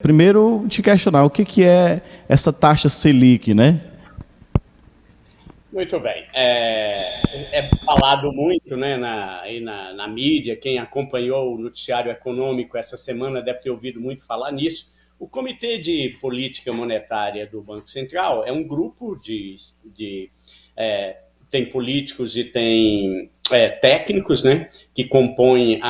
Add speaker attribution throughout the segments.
Speaker 1: Primeiro, te questionar, o que é essa taxa Selic, né?
Speaker 2: Muito bem. É falado muito, né, na mídia. Quem acompanhou o noticiário econômico essa semana deve ter ouvido muito falar nisso. O Comitê de Política Monetária do Banco Central é um grupo tem políticos e tem técnicos, né, que compõem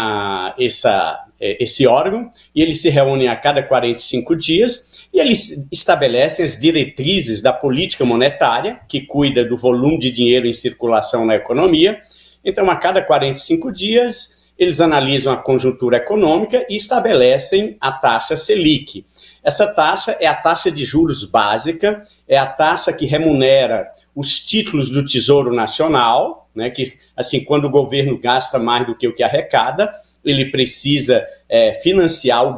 Speaker 2: esse órgão, e eles se reúnem a cada 45 dias e eles estabelecem as diretrizes da política monetária, que cuida do volume de dinheiro em circulação na economia. Então, a cada 45 dias, eles analisam a conjuntura econômica e estabelecem a taxa Selic. Essa taxa é a taxa de juros básica, é a taxa que remunera os títulos do Tesouro Nacional, né, que, assim, quando o governo gasta mais do que o que arrecada, ele precisa financiar o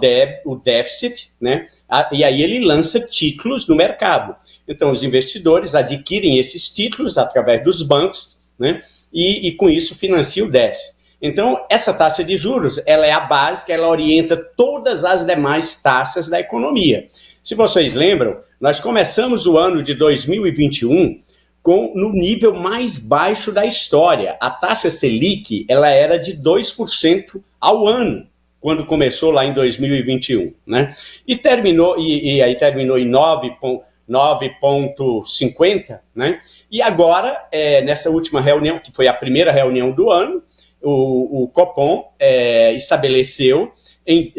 Speaker 2: déficit, né, e aí ele lança títulos no mercado. Então, os investidores adquirem esses títulos através dos bancos, né, e com isso financia o déficit. Então, essa taxa de juros, ela é a básica, ela orienta todas as demais taxas da economia. Se vocês lembram, nós começamos o ano de 2021 no nível mais baixo da história. A taxa Selic, ela era de 2% ao ano, quando começou lá em 2021, né? E aí terminou em 9,50, né? E agora, nessa última reunião, que foi a primeira reunião do ano, o Copom estabeleceu,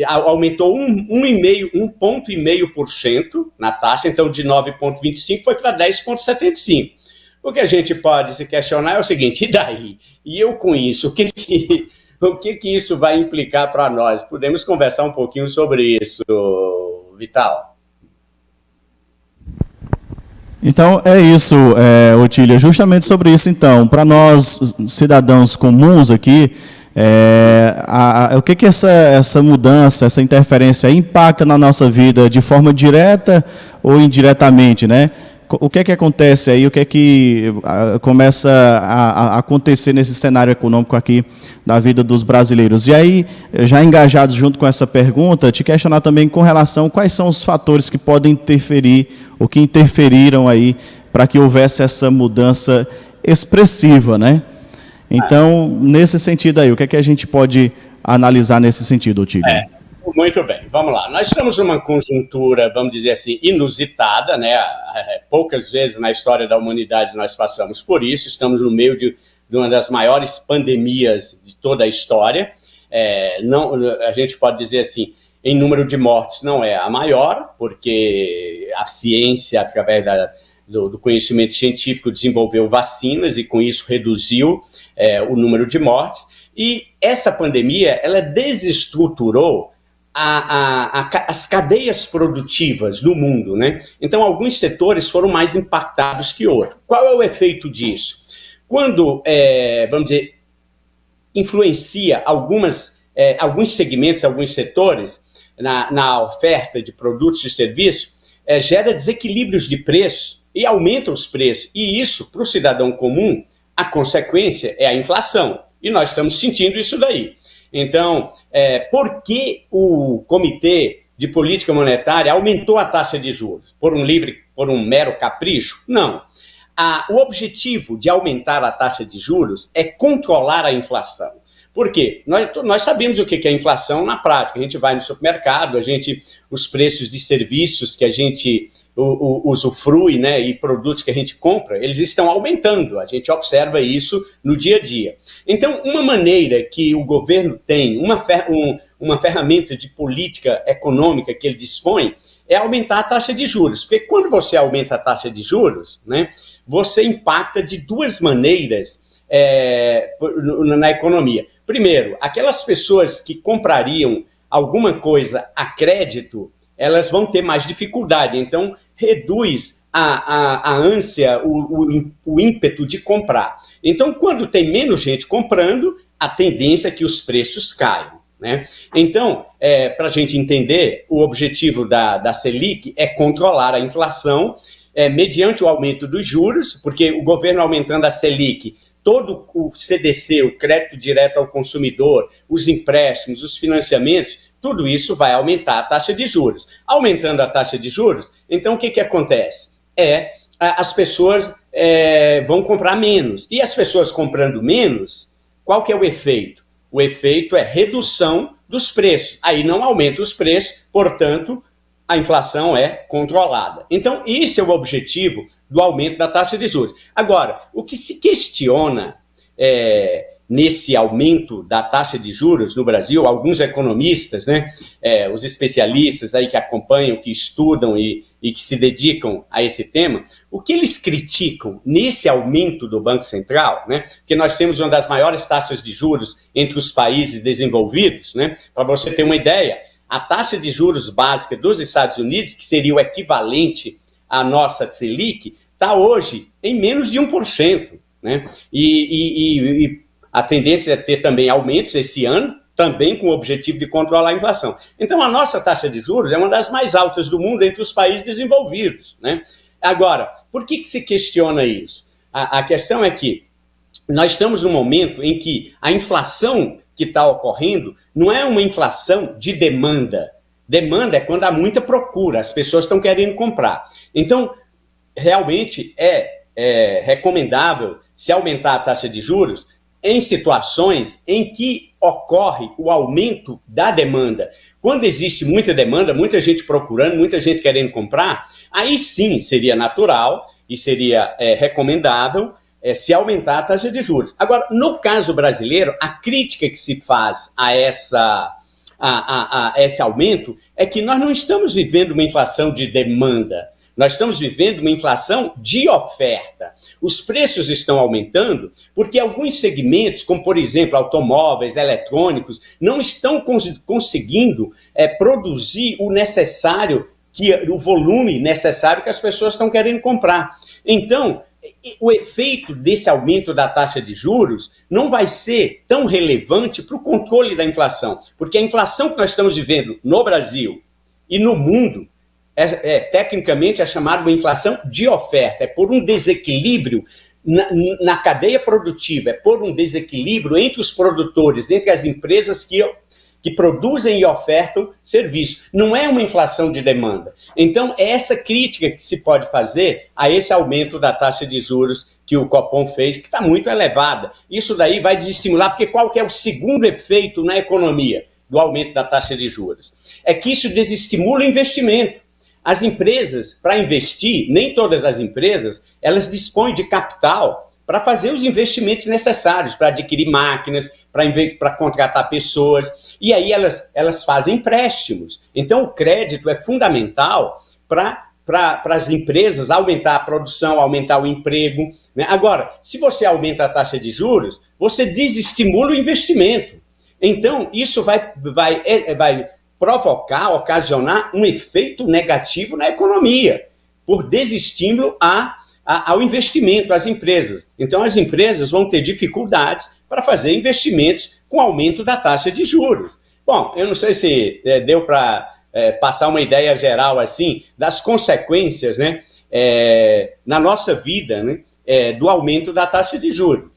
Speaker 2: aumentou 1,5% na taxa, então de 9,25% foi para 10,75%. O que a gente pode se questionar é o seguinte: e daí? E eu com isso, o que isso vai implicar para nós? Podemos conversar um pouquinho sobre isso, Vital?
Speaker 1: Então, é isso, Otília, justamente sobre isso, então, para nós, cidadãos comuns aqui, o que essa mudança, essa interferência impacta na nossa vida de forma direta ou indiretamente, né? O que acontece aí, o que começa a acontecer nesse cenário econômico aqui da vida dos brasileiros? E aí, já engajado junto com essa pergunta, te questionar também com relação a quais são os fatores que podem interferir, ou que interferiram aí, para que houvesse essa mudança expressiva, né? Então, nesse sentido aí, o que a gente pode analisar nesse sentido, Otílio?
Speaker 2: Muito bem, vamos lá. Nós estamos numa conjuntura, vamos dizer assim, inusitada, né? Poucas vezes na história da humanidade nós passamos por isso. Estamos no meio de uma das maiores pandemias de toda a história. A gente pode dizer assim, em número de mortes não é a maior, porque a ciência, através do conhecimento científico, desenvolveu vacinas e com isso reduziu o número de mortes. E essa pandemia, ela desestruturou as cadeias produtivas no mundo, né? Então, alguns setores foram mais impactados que outros. Qual é o efeito disso? Quando, vamos dizer, influencia alguns segmentos, alguns setores na oferta de produtos e serviços, gera desequilíbrios de preço e aumenta os preços. E isso, para o cidadão comum, a consequência é a inflação. E nós estamos sentindo isso daí. Então, por que o Comitê de Política Monetária aumentou a taxa de juros? Por um mero capricho? Não. O objetivo de aumentar a taxa de juros é controlar a inflação. Por quê? Nós sabemos o que é inflação na prática. A gente vai no supermercado, os preços de serviços que a gente usufrui, né, e produtos que a gente compra, eles estão aumentando. A gente observa isso no dia a dia. Então, uma maneira que o governo tem, uma ferramenta de política econômica que ele dispõe, é aumentar a taxa de juros. Porque quando você aumenta a taxa de juros, né, você impacta de duas maneiras na economia. Primeiro, aquelas pessoas que comprariam alguma coisa a crédito, elas vão ter mais dificuldade. Então, reduz a ânsia, o ímpeto de comprar. Então, quando tem menos gente comprando, a tendência é que os preços caiam, né? Então, para a gente entender, o objetivo da Selic é controlar a inflação mediante o aumento dos juros, porque o governo aumentando a Selic, todo o CDC, o crédito direto ao consumidor, os empréstimos, os financiamentos, tudo isso vai aumentar a taxa de juros. Aumentando a taxa de juros, então o que acontece? As pessoas vão comprar menos. E as pessoas comprando menos, qual que é o efeito? O efeito é redução dos preços. Aí não aumenta os preços, portanto, a inflação é controlada. Então, esse é o objetivo do aumento da taxa de juros. Agora, o que se questiona nesse aumento da taxa de juros no Brasil, alguns economistas, né, os especialistas aí que acompanham, que estudam e que se dedicam a esse tema, o que eles criticam nesse aumento do Banco Central, né, porque nós temos uma das maiores taxas de juros entre os países desenvolvidos, né, para você ter uma ideia, a taxa de juros básica dos Estados Unidos, que seria o equivalente à nossa Selic, está hoje em menos de 1%. Né? E a tendência é ter também aumentos esse ano, também com o objetivo de controlar a inflação. Então, a nossa taxa de juros é uma das mais altas do mundo entre os países desenvolvidos. Né? Agora, por que se questiona isso? A questão é que nós estamos num momento em que a inflação que está ocorrendo não é uma inflação de demanda. Demanda é quando há muita procura, as pessoas estão querendo comprar. Então, realmente é recomendável se aumentar a taxa de juros em situações em que ocorre o aumento da demanda. Quando existe muita demanda, muita gente procurando, muita gente querendo comprar, aí sim seria natural e seria recomendável se aumentar a taxa de juros. Agora, no caso brasileiro, a crítica que se faz a esse aumento é que nós não estamos vivendo uma inflação de demanda, nós estamos vivendo uma inflação de oferta. Os preços estão aumentando porque alguns segmentos, como por exemplo automóveis, eletrônicos, não estão conseguindo produzir o necessário, o volume necessário que as pessoas estão querendo comprar. Então, o efeito desse aumento da taxa de juros não vai ser tão relevante para o controle da inflação, porque a inflação que nós estamos vivendo no Brasil e no mundo tecnicamente é chamada de inflação de oferta, é por um desequilíbrio na cadeia produtiva, é por um desequilíbrio entre os produtores, entre as empresas que produzem e ofertam serviço. Não é uma inflação de demanda. Então, é essa crítica que se pode fazer a esse aumento da taxa de juros que o Copom fez, que está muito elevada. Isso daí vai desestimular, porque qual que é o segundo efeito na economia do aumento da taxa de juros? É que isso desestimula o investimento. As empresas, para investir, nem todas as empresas, elas dispõem de capital para fazer os investimentos necessários, para adquirir máquinas, para contratar pessoas, e aí elas fazem empréstimos. Então, o crédito é fundamental para as empresas aumentar a produção, aumentar o emprego. Né? Agora, se você aumenta a taxa de juros, você desestimula o investimento. Então, isso vai provocar, ocasionar um efeito negativo na economia, por desestímulo ao investimento, às empresas. Então, as empresas vão ter dificuldades para fazer investimentos com aumento da taxa de juros. Bom, eu não sei se deu para passar uma ideia geral assim das consequências, né, na nossa vida, né, do aumento da taxa de juros.